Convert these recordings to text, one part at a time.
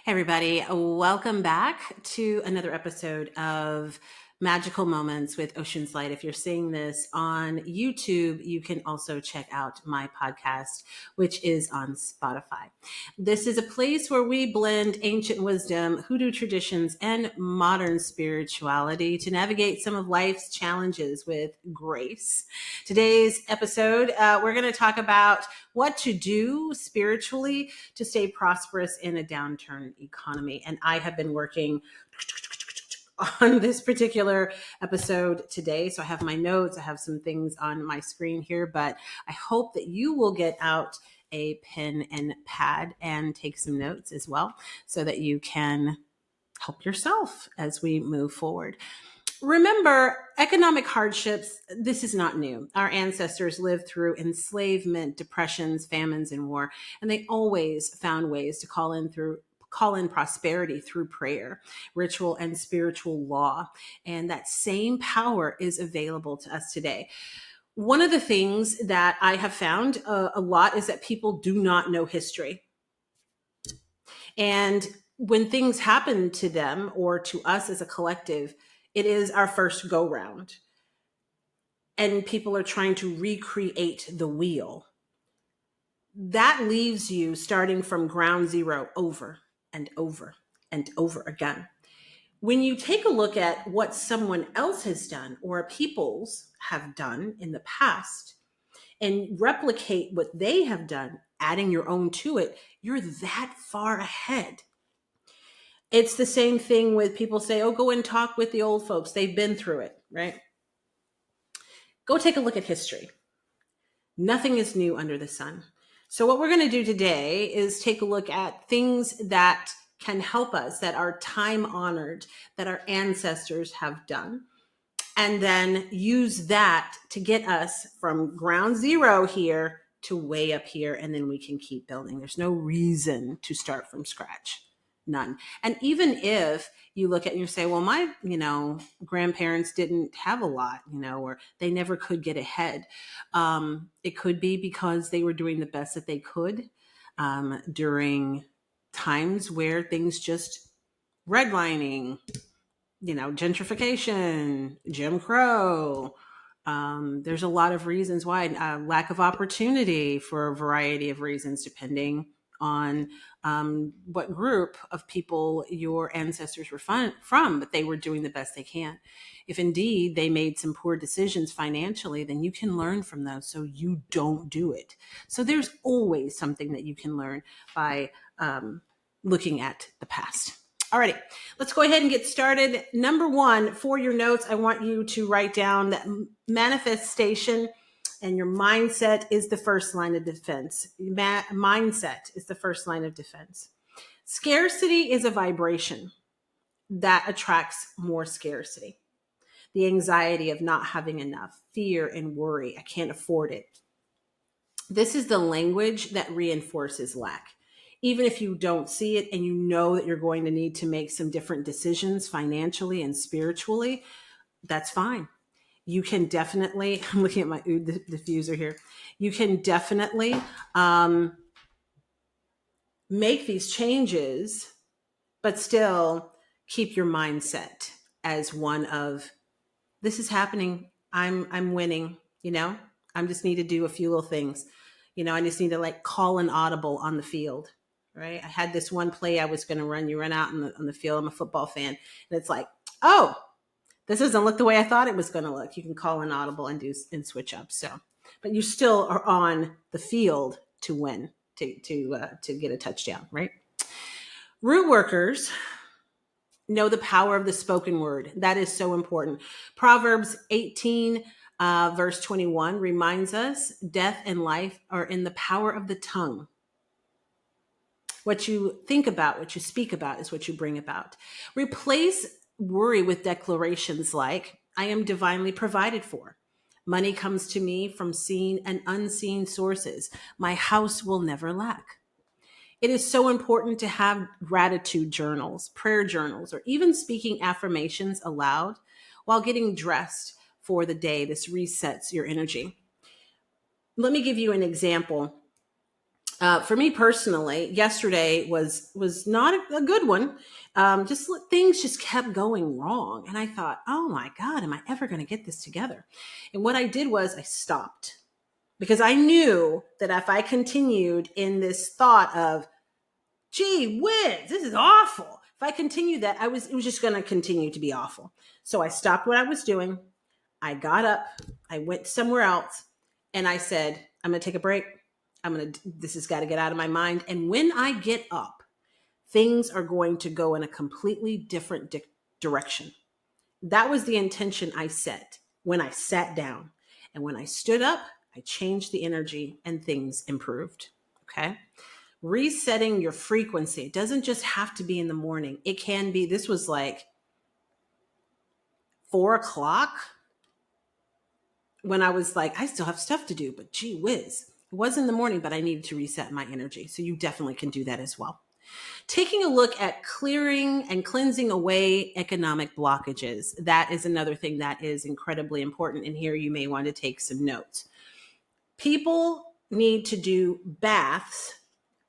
Hey, everybody. Welcome back to another episode of Magical Moments with Oshunslight. If you're seeing this on YouTube, you can also check out my podcast, which is on Spotify. This is a place where we blend ancient wisdom, Hoodoo traditions, and modern spirituality to navigate some of life's challenges with grace. Today's episode, we're going to talk about what to do spiritually to stay prosperous in a downturned economy. And I have been working on this particular episode today. So I have my notes, I have some things on my screen here, but I hope that you will get out a pen and pad and take some notes as well so that you can help yourself as we move forward. Remember, economic hardships, this is not new. Our ancestors lived through enslavement, depressions, famines, and war, and they always found ways to call in prosperity through prayer, ritual, and spiritual law. And that same power is available to us today. One of the things that I have found a lot is that people do not know history. And when things happen to them or to us as a collective, it is our first go round. And people are trying to recreate the wheel. That leaves you starting from ground zero over and over and over again. When you take a look at what someone else has done or peoples have done in the past and replicate what they have done, adding your own to it, you're that far ahead. It's the same thing with people say, oh, go and talk with the old folks. They've been through it, right? Go take a look at history. Nothing is new under the sun. So what we're going to do today is take a look at things that can help us, that are time honored, that our ancestors have done, and then use that to get us from ground zero here to way up here, and then we can keep building. There's no reason to start from scratch. None. And even if you look at and you say, well, my, grandparents didn't have a lot, or they never could get ahead. It could be because they were doing the best that they could during times where things just redlining, gentrification, Jim Crow. There's a lot of reasons why, lack of opportunity for a variety of reasons, depending on what group of people your ancestors were from, but they were doing the best they can. If indeed they made some poor decisions financially, then you can learn from those so you don't do it. So there's always something that you can learn by looking at the past. Alrighty, let's go ahead and get started. Number one, for your notes, I want you to write down that manifestation and your mindset is the first line of defense. Mindset is the first line of defense. Scarcity is a vibration that attracts more scarcity. The anxiety of not having enough, fear and worry, I can't afford it. This is the language that reinforces lack. Even if you don't see it and you know that you're going to need to make some different decisions financially and spiritually, that's fine. You can definitely, I'm looking at my oud diffuser here. You can definitely make these changes, but still keep your mindset as one of, this is happening. I'm winning, I just need to do a few little things. I just need to call an audible on the field, right? I had this one play I was going to run. You run out on the field. I'm a football fan. And it's like, oh, this doesn't look the way I thought it was going to look. You can call an audible and switch up. So, but you still are on the field to win, to get a touchdown, right? Root workers know the power of the spoken word. That is so important. Proverbs 18, verse 21 reminds us death and life are in the power of the tongue. What you think about, what you speak about is what you bring about. Replace worry with declarations like, I am divinely provided for. Money comes to me from seen and unseen sources. My house will never lack. It is so important to have gratitude journals, prayer journals, or even speaking affirmations aloud while getting dressed for the day. This resets your energy. Let me give you an example. For me personally, yesterday was not a good one. Things just kept going wrong, and I thought, "Oh my God, am I ever going to get this together?" And what I did was I stopped because I knew that if I continued in this thought of, "Gee whiz, this is awful," if I continued that, it was just going to continue to be awful. So I stopped what I was doing. I got up, I went somewhere else, and I said, "I'm going to take a break. This has got to get out of my mind." And when I get up, things are going to go in a completely different direction. That was the intention I set when I sat down. And when I stood up, I changed the energy and things improved. Okay. Resetting your frequency. It doesn't just have to be in the morning. It can be, this was like 4 o'clock when I was like, I still have stuff to do, but gee whiz. It was in the morning, but I needed to reset my energy. So you definitely can do that as well. Taking a look at clearing and cleansing away economic blockages. That is another thing that is incredibly important. And here you may want to take some notes. People need to do baths,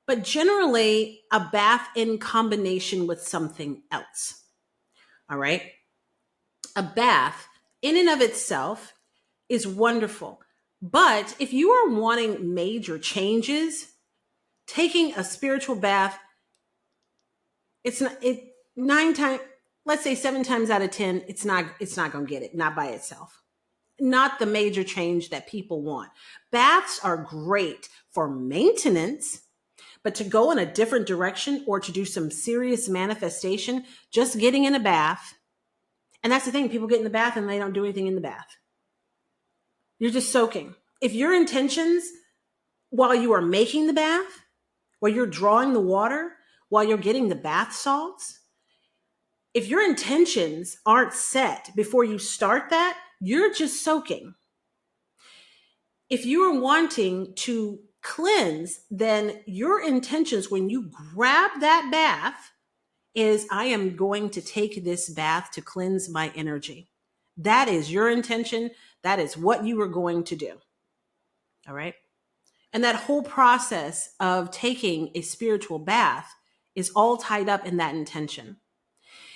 but generally a bath in combination with something else. All right. A bath in and of itself is wonderful. But if you are wanting major changes, taking a spiritual bath, it's not, it 9 times, let's say 7 times out of 10, it's not going to get it, not by itself. Not the major change that people want. Baths are great for maintenance, but to go in a different direction or to do some serious manifestation, just getting in a bath. And that's the thing, people get in the bath and they don't do anything in the bath. You're just soaking. If your intentions while you are making the bath, while you're drawing the water, while you're getting the bath salts, if your intentions aren't set before you start that, you're just soaking. If you are wanting to cleanse, then your intentions when you grab that bath is, I am going to take this bath to cleanse my energy. That is your intention. That is what you are going to do. All right. And that whole process of taking a spiritual bath is all tied up in that intention.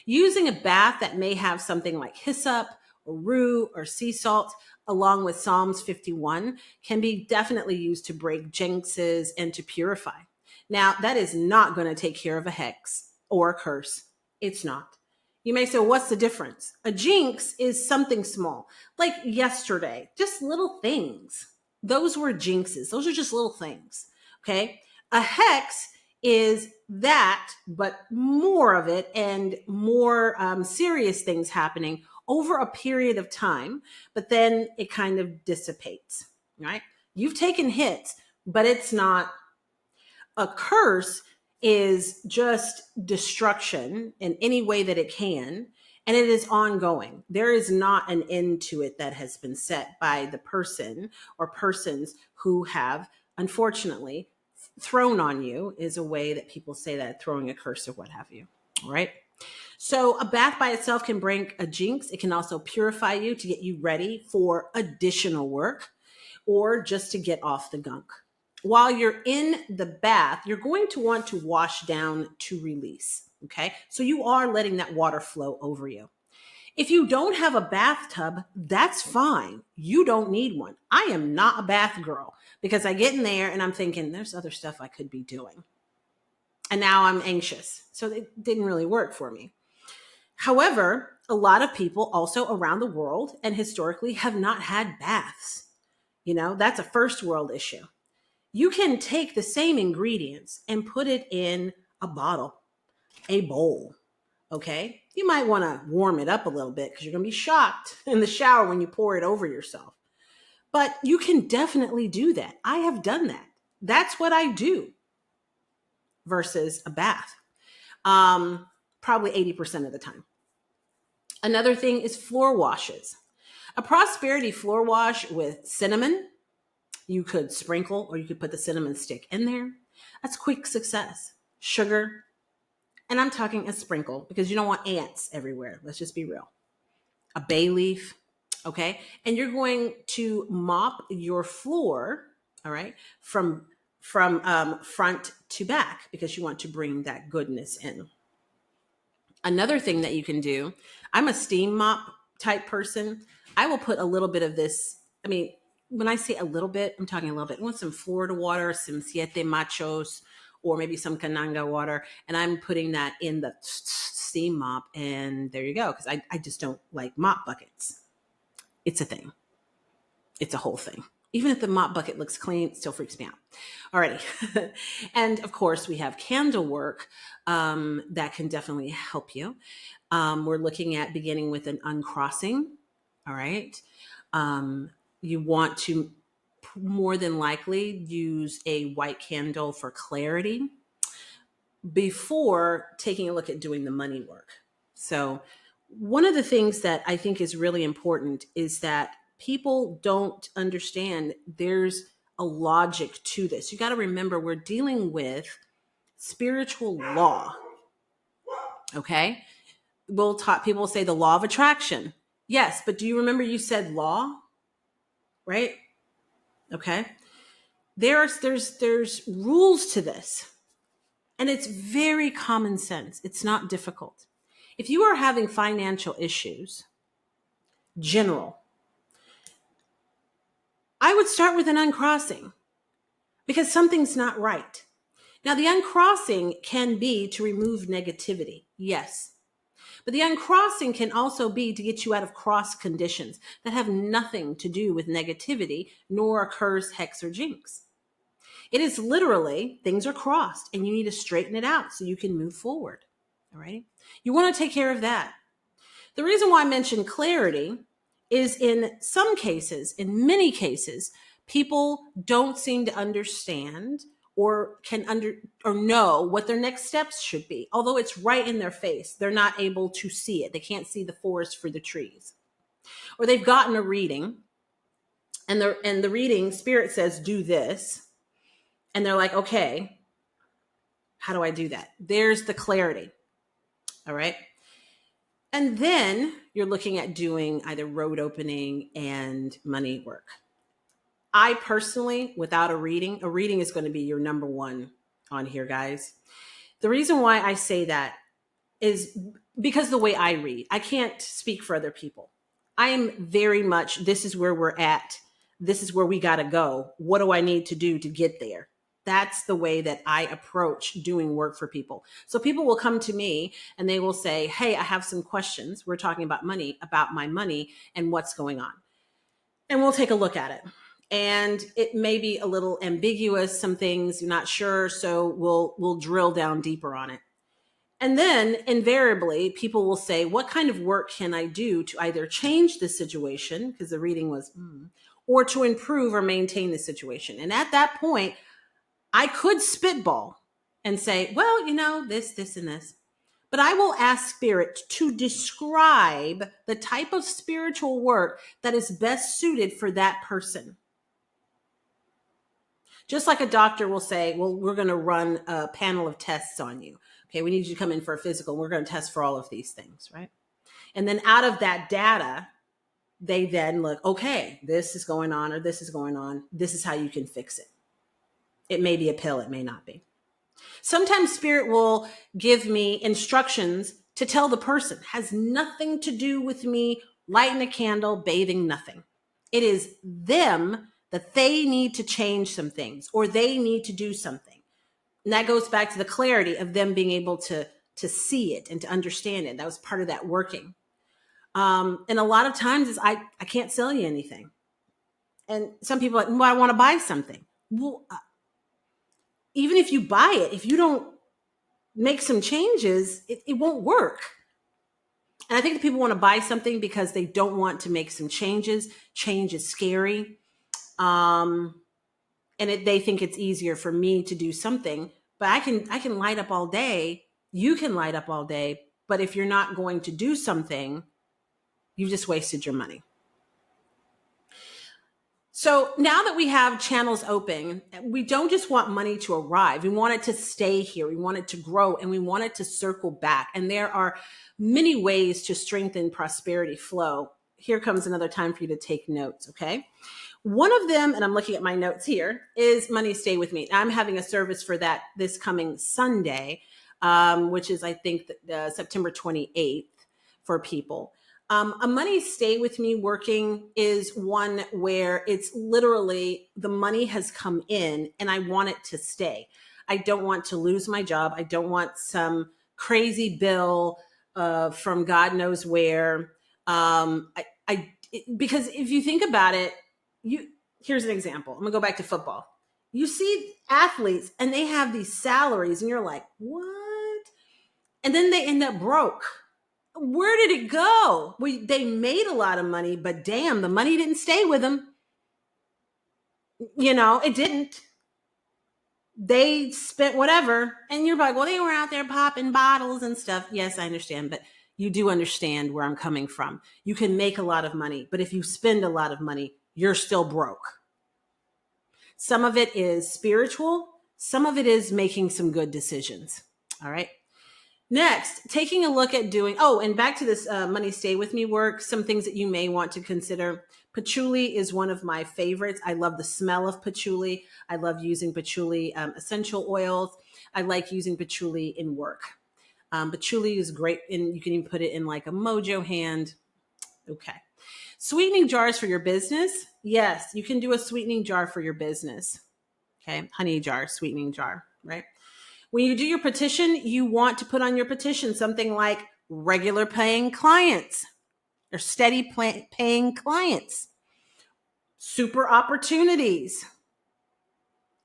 Using a bath that may have something like hyssop or rue or sea salt, along with Psalms 51, can be definitely used to break jinxes and to purify. Now, that is not going to take care of a hex or a curse. It's not. You may say, well, what's the difference? A jinx is something small, like yesterday, just little things. Those were jinxes. Those are just little things. Okay. A hex is that, but more of it and more serious things happening over a period of time, but then it kind of dissipates, right? You've taken hits, but it's not. A curse is just destruction in any way that it can, and it is ongoing. There is not an end to it that has been set by the person or persons who have, unfortunately, thrown on you, is a way that people say that, throwing a curse or what have you. All right. So a bath by itself can break a jinx. It can also purify you to get you ready for additional work or just to get off the gunk. While you're in the bath, you're going to want to wash down to release. Okay. So you are letting that water flow over you. If you don't have a bathtub, that's fine. You don't need one. I am not a bath girl because I get in there and I'm thinking there's other stuff I could be doing. And now I'm anxious. So it didn't really work for me. However, a lot of people also around the world and historically have not had baths. You know, that's a first world issue. You can take the same ingredients and put it in a bottle, a bowl. Okay. You might want to warm it up a little bit because you're going to be shocked in the shower when you pour it over yourself. But you can definitely do that. I have done that. That's what I do versus a bath. Probably 80% of the time. Another thing is floor washes. A prosperity floor wash with cinnamon, you could sprinkle or you could put the cinnamon stick in there. That's quick success. Sugar. And I'm talking a sprinkle because you don't want ants everywhere. Let's just be real. A bay leaf. Okay. And you're going to mop your floor. All right. From from front to back because you want to bring that goodness in. Another thing that you can do, I'm a steam mop type person. I will put a little bit of this. I mean, when I say a little bit, I'm talking a little bit. I want some Florida water, some siete machos, or maybe some cananga water. And I'm putting that in the steam mop. And there you go. Because I just don't like mop buckets. It's a thing. It's a whole thing. Even if the mop bucket looks clean, it still freaks me out. Alrighty. And of course, we have candle work that can definitely help you. We're looking at beginning with an uncrossing. All right. You want to more than likely use a white candle for clarity before taking a look at doing the money work. So one of the things that I think is really important is that people don't understand there's a logic to this. You got to remember we're dealing with spiritual law. Okay. People say the law of attraction. Yes, but do you remember you said law? Right? Okay. There's rules to this. And it's very common sense. It's not difficult. If you are having financial issues, general, I would start with an uncrossing because something's not right. Now, the uncrossing can be to remove negativity. Yes. But the uncrossing can also be to get you out of cross conditions that have nothing to do with negativity, nor a curse, hex, or jinx. It is literally things are crossed and you need to straighten it out so you can move forward. All right. You want to take care of that. The reason why I mentioned clarity is in some cases, in many cases, people don't seem to understand or know what their next steps should be. Although it's right in their face, they're not able to see it. They can't see the forest for the trees. Or they've gotten a reading and the reading spirit says, do this. And they're like, okay, how do I do that? There's the clarity. All right. And then you're looking at doing either road opening and money work. I personally, without a reading is going to be your number one on here, guys. The reason why I say that is because the way I read, I can't speak for other people. I'm very much, this is where we're at. This is where we got to go. What do I need to do to get there? That's the way that I approach doing work for people. So people will come to me and they will say, hey, I have some questions. We're talking about my money and what's going on. And we'll take a look at it. And it may be a little ambiguous, some things you're not sure. So we'll drill down deeper on it. And then invariably people will say, what kind of work can I do to either change the situation, because the reading was, or to improve or maintain the situation? And at that point, I could spitball and say, well, this and this, but I will ask spirit to describe the type of spiritual work that is best suited for that person. Just like a doctor will say, well, we're going to run a panel of tests on you. Okay, we need you to come in for a physical. We're going to test for all of these things, right? And then out of that data, they then look, okay, this is going on or this is going on. This is how you can fix it. It may be a pill, it may not be. Sometimes spirit will give me instructions to tell the person, has nothing to do with me lighting a candle, bathing, nothing. It is them that they need to change some things or they need to do something. And that goes back to the clarity of them being able to see it and to understand it. That was part of that working. And a lot of times is I can't sell you anything. And some people are like, well, I want to buy something. Well, even if you buy it, if you don't make some changes, it won't work. And I think that people want to buy something because they don't want to make some changes. Change is scary. And they think it's easier for me to do something, but I can light up all day. You can light up all day. But if you're not going to do something, you just wasted your money. So now that we have channels open, we don't just want money to arrive. We want it to stay here. We want it to grow and we want it to circle back. And there are many ways to strengthen prosperity flow. Here comes another time for you to take notes, okay? One of them, and I'm looking at my notes here, is Money Stay With Me. I'm having a service for that this coming Sunday, which is, I think, September 28th for people. A Money Stay With Me working is one where it's literally the money has come in and I want it to stay. I don't want to lose my job. I don't want some crazy bill from God knows where. Because if you think about it, here's an example. I'm gonna go back to football. You see athletes and they have these salaries and you're like, what? And then they end up broke. Where did it go? They made a lot of money, but damn, the money didn't stay with them. It didn't. They spent whatever. And you're like, well, they were out there popping bottles and stuff. Yes, I understand. But you do understand where I'm coming from. You can make a lot of money, but if you spend a lot of money, you're still broke. Some of it is spiritual. Some of it is making some good decisions. All right. Next, taking a look at and back to this Money Stay With Me work, some things that you may want to consider. Patchouli is one of my favorites. I love the smell of patchouli. I love using patchouli essential oils. I like using patchouli in work. Patchouli is great, and you can even put it in like a mojo hand. Okay. Sweetening jars for your business. Yes, you can do a sweetening jar for your business. Okay. Honey jar, sweetening jar, right? When you do your petition, you want to put on your petition something like regular paying clients or steady paying clients, super opportunities.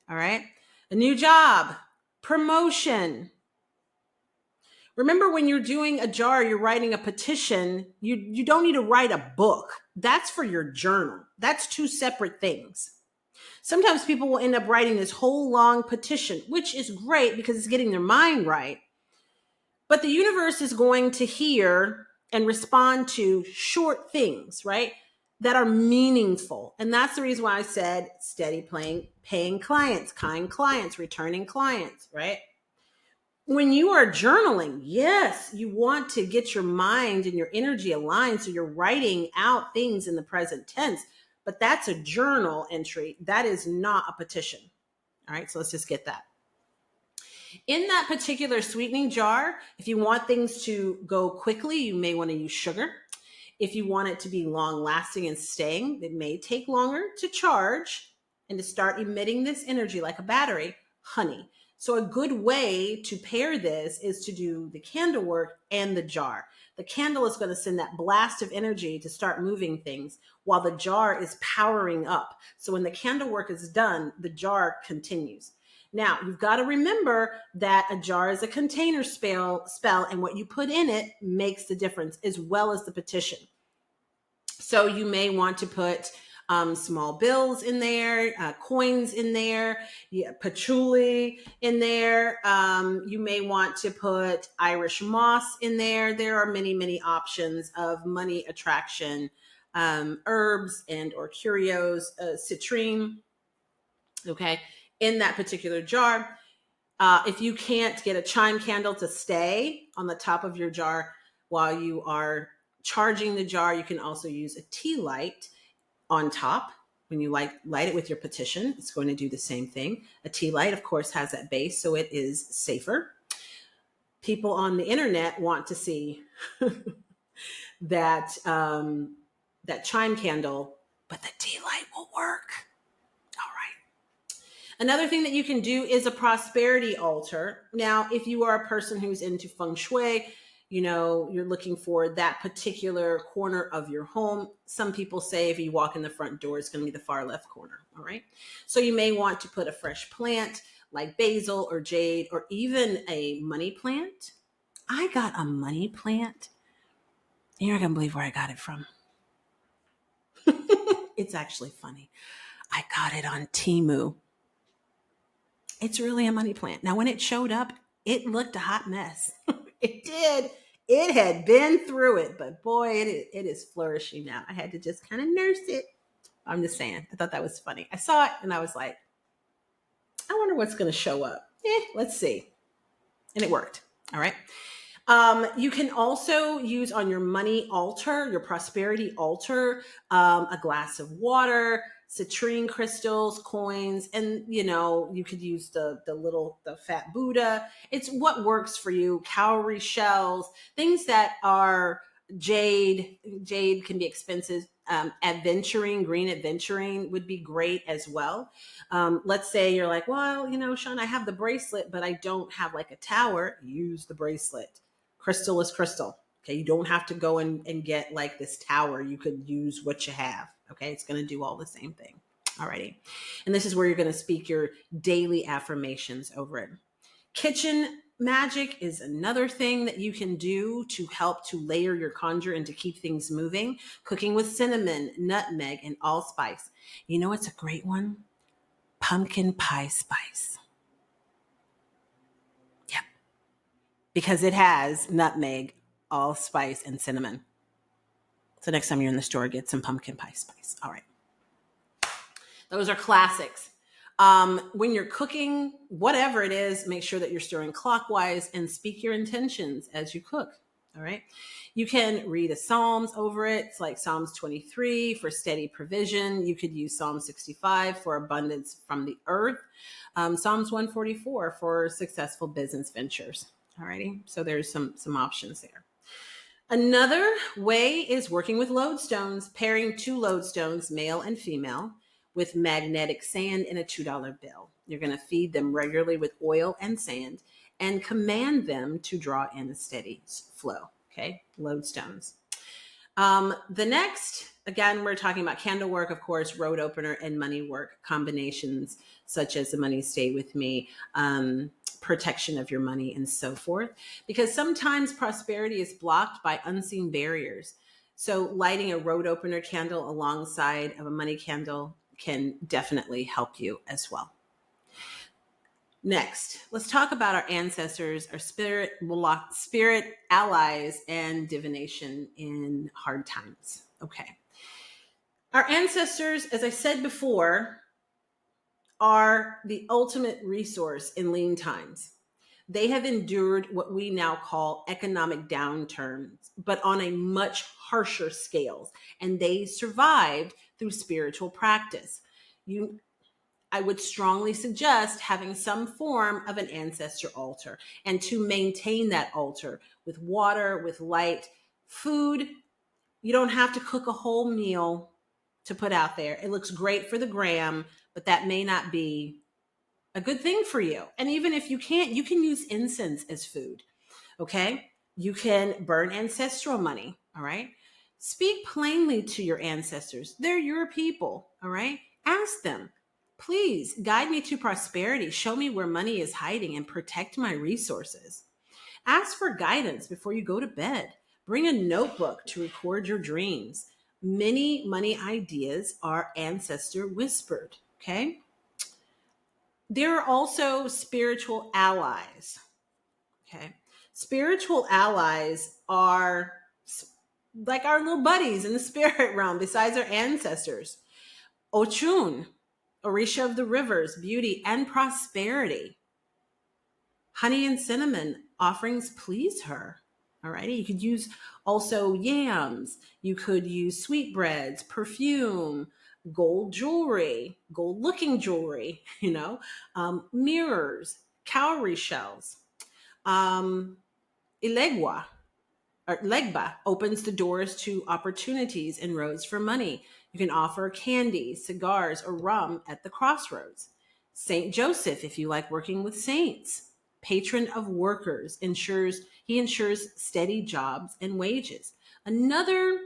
All right. A new job, promotion. Remember, when you're doing a jar, you're writing a petition, you don't need to write a book. That's for your journal. That's two separate things. Sometimes people will end up writing this whole long petition, which is great because it's getting their mind right. But the universe is going to hear and respond to short things, right, that are meaningful. And that's the reason why I said steady paying clients, kind clients, returning clients, right? When you are journaling, yes, you want to get your mind and your energy aligned. So you're writing out things in the present tense, but that's a journal entry. That is not a petition. All right. So let's just get that. In that particular sweetening jar, if you want things to go quickly, you may want to use sugar. If you want it to be long lasting and staying, it may take longer to charge and to start emitting this energy like a battery, honey. So a good way to pair this is to do the candle work and the jar. The candle is going to send that blast of energy to start moving things while the jar is powering up. So when the candle work is done, the jar continues. Now, you've got to remember that a jar is a container spell, and what you put in it makes the difference, as well as the petition. So you may want to put small bills in there, coins in there, patchouli in there. You may want to put Irish moss in there. There are many, many options of money attraction, herbs and or curios, citrine, okay, in that particular jar. If you can't get a chime candle to stay on the top of your jar while you are charging the jar, you can also use a tea light on top. When you light it with your petition, it's going to do the same thing. A tea light, of course, has that base, so it is safer. People on the internet want to see that chime candle, but the tea light will work. All right. Another thing that you can do is a prosperity altar. Now, if you are a person who's into feng shui, you're looking for that particular corner of your home. Some people say if you walk in the front door, it's going to be the far left corner. All right. So you may want to put a fresh plant like basil or jade or even a money plant. I got a money plant. You're not going to believe where I got it from. It's actually funny. I got it on Temu. It's really a money plant. Now, when it showed up, it looked a hot mess. It did. It had been through it, but boy, it is flourishing now. I had to just kind of nurse it. I'm just saying. I thought that was funny. I saw it and I was like, I wonder what's going to show up. Let's see. And it worked. All right. You can also use on your money altar, your prosperity altar, a glass of water, citrine crystals, coins, and you could use the fat Buddha. It's what works for you. Cowrie shells, things that are jade. Jade can be expensive. Adventuring, green adventuring would be great as well. Let's say you're like, well, Sean, I have the bracelet, but I don't have like a tower. Use the bracelet. Crystal is crystal. Okay, you don't have to go and get like this tower. You could use what you have. Okay, it's going to do all the same thing. Alrighty. And this is where you're going to speak your daily affirmations over it. Kitchen magic is another thing that you can do to help to layer your conjure and to keep things moving. Cooking with cinnamon, nutmeg, and allspice. You know what's a great one? Pumpkin pie spice. Yeah. Because it has nutmeg, allspice, and cinnamon. So next time you're in the store, get some pumpkin pie spice. All right. Those are classics. When you're cooking, whatever it is, make sure that you're stirring clockwise and speak your intentions as you cook. All right. You can read a Psalms over it. It's like Psalms 23 for steady provision. You could use Psalm 65 for abundance from the earth. Psalms 144 for successful business ventures. All righty. So there's some options there. Another way is working with lodestones, pairing 2 lodestones, male and female, with magnetic sand in a $2 bill. You're going to feed them regularly with oil and sand and command them to draw in a steady flow. Okay, lodestones. The next, again, we're talking about candle work, of course, road opener and money work combinations, such as the money stay with me, protection of your money, and so forth. Because sometimes prosperity is blocked by unseen barriers. So lighting a road opener candle alongside of a money candle can definitely help you as well. Next, let's talk about our ancestors, our spirit allies, and divination in hard times. Okay. Our ancestors, as I said before, are the ultimate resource in lean times. They have endured what we now call economic downturns, but on a much harsher scale, and they survived through spiritual practice. I would strongly suggest having some form of an ancestor altar, and to maintain that altar with water, with light, food. You don't have to cook a whole meal to put out there. It looks great for the gram, but that may not be a good thing for you. And even if you can't, you can use incense as food. Okay. You can burn ancestral money. All right. Speak plainly to your ancestors. They're your people. All right. Ask them, please guide me to prosperity. Show me where money is hiding and protect my resources. Ask for guidance before you go to bed. Bring a notebook to record your dreams. Many money ideas are ancestor whispered. Okay. There are also spiritual allies. Okay. Spiritual allies are like our little buddies in the spirit realm besides our ancestors. Oshun, Orisha of the rivers, beauty and prosperity. Honey and cinnamon offerings please her. All righty. You could use also yams. You could use sweetbreads, perfume, gold jewelry, gold looking jewelry, mirrors, cowrie shells. Elegua or Legba opens the doors to opportunities and roads for money. You can offer candy, cigars, or rum at the crossroads. Saint Joseph, if you like working with saints. Patron of workers, he ensures steady jobs and wages. Another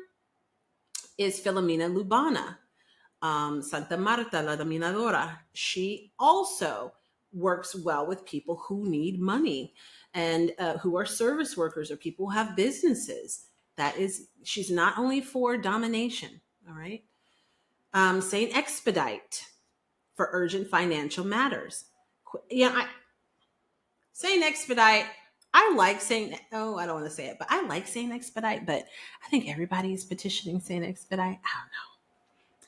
is Filomena Lubana, Santa Marta la Dominadora. She also works well with people who need money and who are service workers or people who have businesses. She's not only for domination. All right. Saint Expedite for urgent financial matters. Saint Expedite. I don't want to say it, but I like Saint Expedite, but I think everybody's petitioning Saint Expedite. I don't know.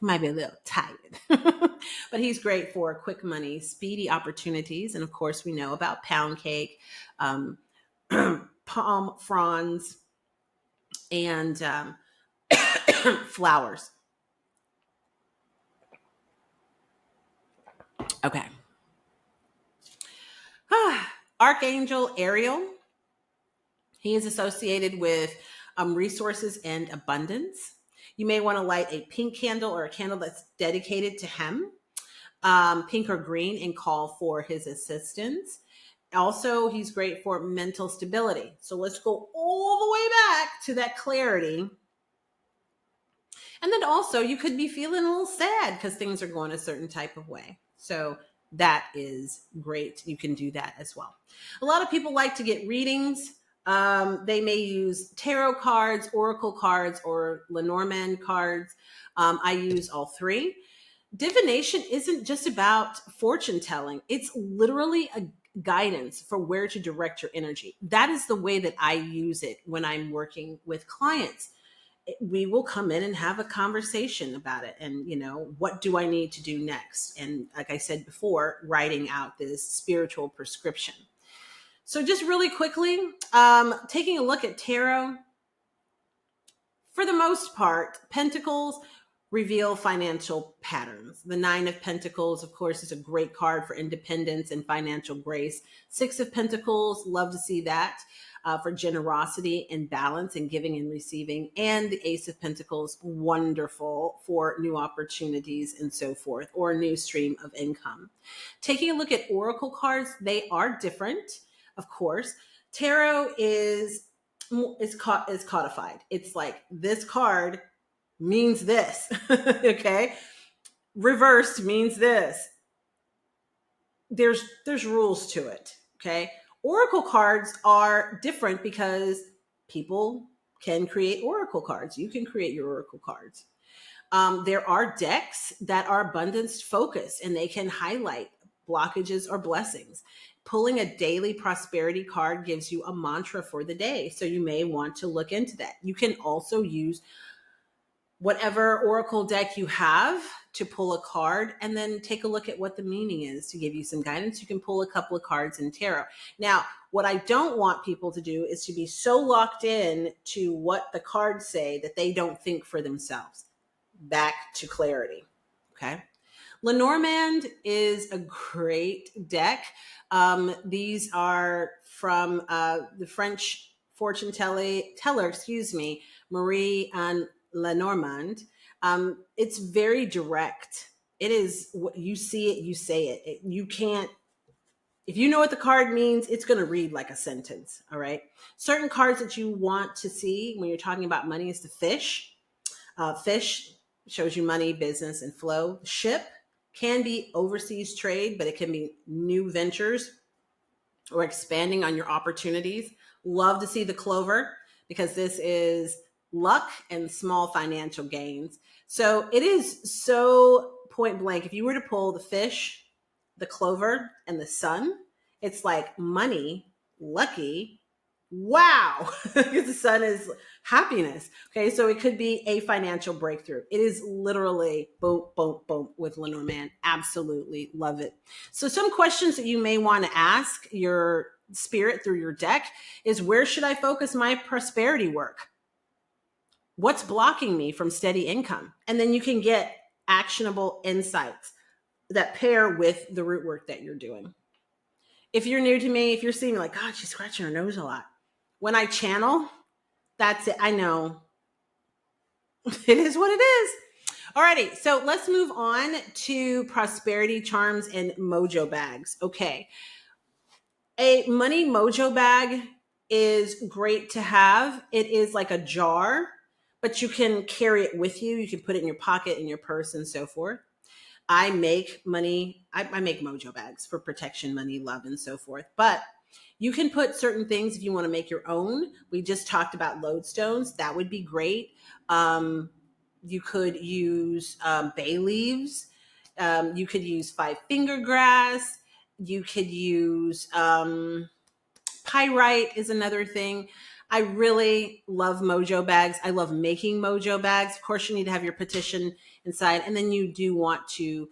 Might be a little tired, but he's great for quick money, speedy opportunities. And of course, we know about pound cake, palm fronds, and flowers. Okay. Archangel Ariel. He is associated with resources and abundance. You may want to light a pink candle or a candle that's dedicated to him, pink or green, and call for his assistance. Also, he's great for mental stability. So let's go all the way back to that clarity. And then also, you could be feeling a little sad because things are going a certain type of way. So that is great. You can do that as well. A lot of people like to get readings. They may use tarot cards, oracle cards, or Lenormand cards. I use all three. Divination isn't just about fortune telling. It's literally a guidance for where to direct your energy. That is the way that I use it when I'm working with clients. We will come in and have a conversation about it, and what do I need to do next, and like I said before, writing out this spiritual prescription. So just really quickly, taking a look at tarot, for the most part, pentacles reveal financial patterns. The Nine of Pentacles, of course, is a great card for independence and financial grace. Six of Pentacles, love to see that, for generosity and balance and giving and receiving. And the Ace of Pentacles, wonderful for new opportunities and so forth, or a new stream of income. Taking a look at oracle cards, they are different, of course. Tarot is codified. It's like, this card means this. Okay. Reversed means this. There's rules to it. Okay. Oracle cards are different because people can create oracle cards. You can create your oracle cards. There are decks that are abundance focused, and they can highlight blockages or blessings. Pulling a daily prosperity card gives you a mantra for the day. So you may want to look into that. You can also use whatever oracle deck you have to pull a card, and then take a look at what the meaning is to give you some guidance. You can pull a couple of cards in tarot. Now, what I don't want people to do is to be so locked in to what the cards say that they don't think for themselves. Back to clarity. Okay. Lenormand is a great deck. These are from the French fortune teller, Marie and Lenormand. It's very direct. It is what you see it, you say it. You can't, if you know what the card means, it's going to read like a sentence. All right. Certain cards that you want to see when you're talking about money is the fish. Fish shows you money, business, and flow. Ship can be overseas trade, but it can be new ventures or expanding on your opportunities. Love to see the clover, because this is luck and small financial gains. So it is so point blank. If you were to pull the fish, the clover, and the sun, it's like money, lucky, wow. Because the sun is happiness. Okay, so it could be a financial breakthrough. It is literally boom, boom, boom with Lenormand. Absolutely love it. So some questions that you may want to ask your spirit through your deck is, where should I focus my prosperity work? What's blocking me from steady income? And then you can get actionable insights that pair with the root work that you're doing. If you're new to me, if you're seeing me like, God, she's scratching her nose a lot. When I channel, that's it. I know. It is what it is. Alrighty, so let's move on to prosperity charms and mojo bags. Okay. A money mojo bag is great to have. It is like a jar, but you can carry it with you. You can put it in your pocket, in your purse, and so forth. I make money. I make mojo bags for protection, money, love, and so forth. But you can put certain things if you want to make your own. We just talked about lodestones. That would be great. You could use bay leaves. You could use five-finger grass. You could use pyrite is another thing. I really love mojo bags. I love making mojo bags. Of course, you need to have your petition inside. And then you do want to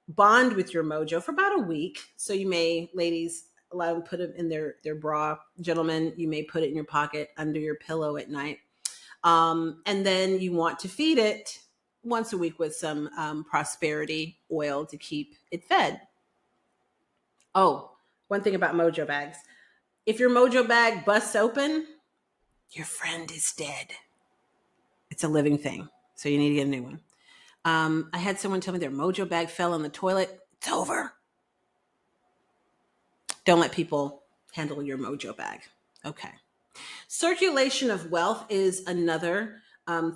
bond with your mojo for about a week. So you may, ladies, allow them to put it in their bra. Gentlemen, you may put it in your pocket under your pillow at night. And then you want to feed it once a week with some prosperity oil to keep it fed. Oh, one thing about mojo bags. If your mojo bag busts open, your friend is dead. It's a living thing. So you need to get a new one. I had someone tell me their mojo bag fell in the toilet. It's over. Don't let people handle your mojo bag. Okay. Circulation of wealth is another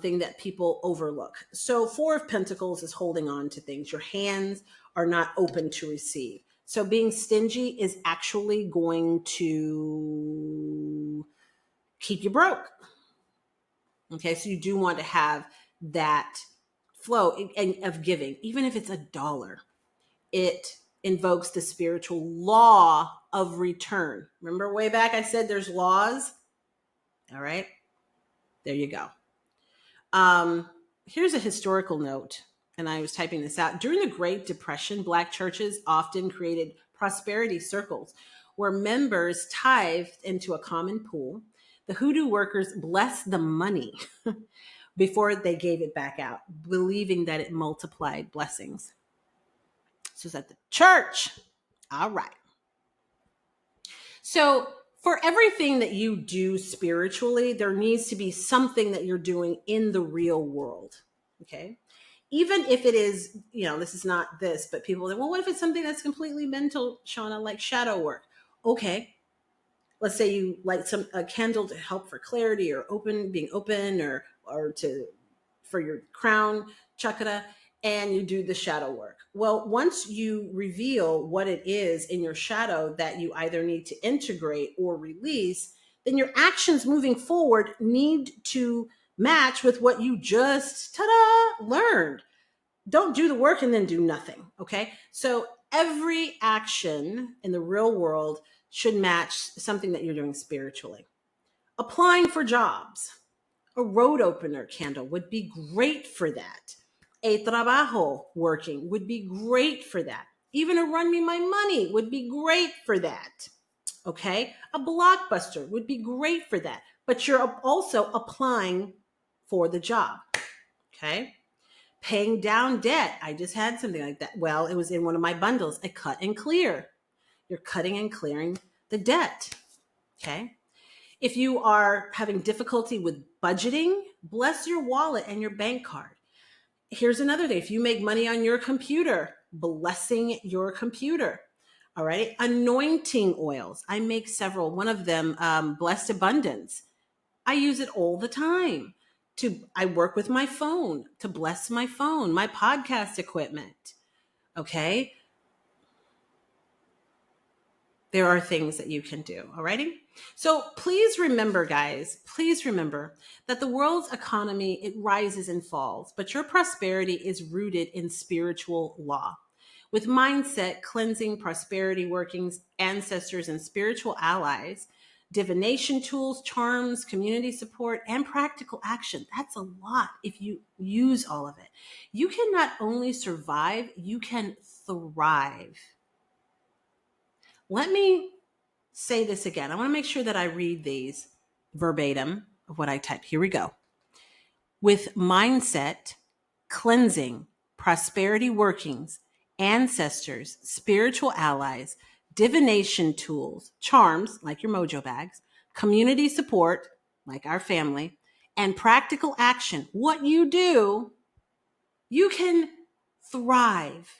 thing that people overlook. So, Four of Pentacles is holding on to things. Your hands are not open to receive. So, being stingy is actually going to keep you broke. Okay, so you do want to have that flow of giving, even if it's $1. It invokes the spiritual law of return. Remember way back I said there's laws? All right, there you go. Here's a historical note, and I was typing this out. During the Great Depression, Black churches often created prosperity circles where members tithed into a common pool. The Hoodoo workers blessed the money before they gave it back out, believing that it multiplied blessings. So it's at the church. All right. So for everything that you do spiritually, there needs to be something that you're doing in the real world. Okay. Even if it is, this is not this, but people say, well, what if it's something that's completely mental, Shauna, like shadow work? Okay. Let's say you light a candle to help for clarity or being open or for your crown chakra, and you do the shadow work. Well, once you reveal what it is in your shadow that you either need to integrate or release, then your actions moving forward need to match with what you just learned. Don't do the work and then do nothing. Okay. So every action in the real world should match something that you're doing spiritually. Applying for jobs. A road opener candle would be great for that. A trabajo working would be great for that. Even a run me my money would be great for that. Okay. A blockbuster would be great for that. But you're also applying for the job. Okay. Paying down debt. I just had something like that. Well, it was in one of my bundles, a cut and clear. You're cutting and clearing the debt. Okay. If you are having difficulty with budgeting, bless your wallet and your bank card. Here's another thing. If you make money on your computer, blessing your computer. All right. Anointing oils. I make several. One of them, Blessed Abundance. I use it all the time. I work with my phone to bless my phone, my podcast equipment. Okay. There are things that you can do. All righty. So please remember, guys, that the world's economy, it rises and falls, but your prosperity is rooted in spiritual law. With mindset, cleansing, prosperity workings, ancestors, and spiritual allies, divination tools, charms, community support, and practical action. That's a lot if you use all of it. You can not only survive, you can thrive. Let me say this again. I want to make sure that I read these verbatim of what I typed. Here we go. With mindset, cleansing, prosperity workings, ancestors, spiritual allies, divination tools, charms like your mojo bags, community support like our family, and practical action, what you do, you can thrive.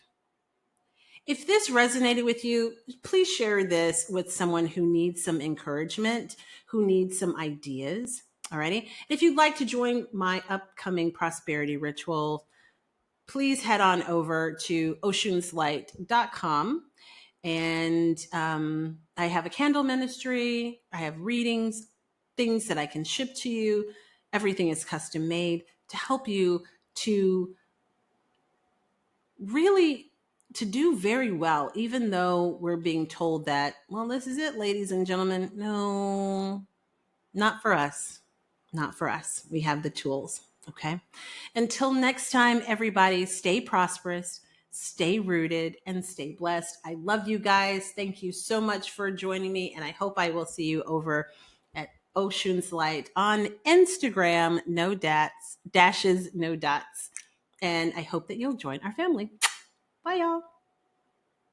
If this resonated with you, please share this with someone who needs some encouragement, who needs some ideas. Alrighty. If you'd like to join my upcoming prosperity ritual, please head on over to Oshunslight.com. And I have a candle ministry. I have readings, things that I can ship to you. Everything is custom made to help you to really to do very well, even though we're being told that, well, this is it, ladies and gentlemen. No, not for us. Not for us. We have the tools. Okay. Until next time, everybody, stay prosperous, stay rooted, and stay blessed. I love you guys. Thank you so much for joining me. And I hope I will see you over at Oshunslight on Instagram. No dashes, no dots. And I hope that you'll join our family. Bye, y'all.